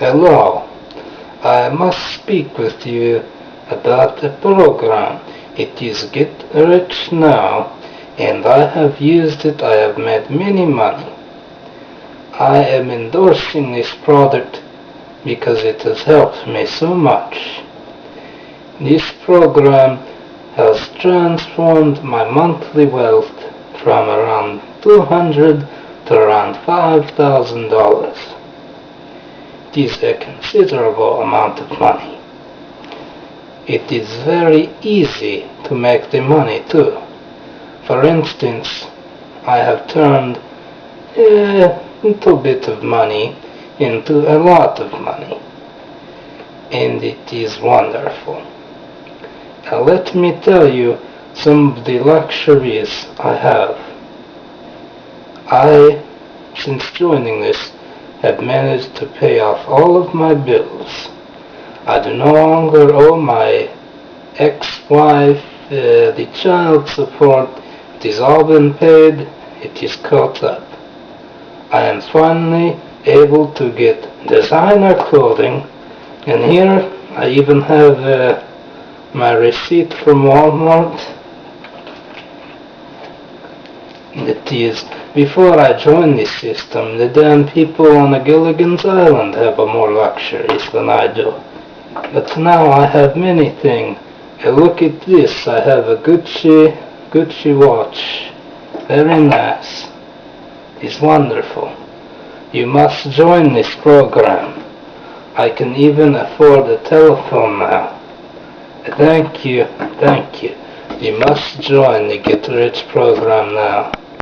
Hello, I must speak with you about a program. It is Get Rich Now, and I have used it. I have made many money. I am endorsing this product because it has helped me so much. This program has transformed my monthly wealth from around $200 to around $5,000. It is a considerable amount of money. It is very easy to make the money too. For instance, I have turned a little bit of money into a lot of money, and it is wonderful. Now let me tell you some of the luxuries I have. Since joining this, have managed to pay off all of my bills. I do no longer owe my ex-wife the child support. It is all been paid. It is caught up. I am finally able to get designer clothing, and here I even have my receipt from Walmart. It is before I joined this system. The damn people on the Gilligan's Island have more luxuries than I do. But now I have many things. Look at this. I have a Gucci watch. Very nice. It's wonderful. You must join this program. I can even afford a telephone now. Thank you. You must join the Get Rich program now.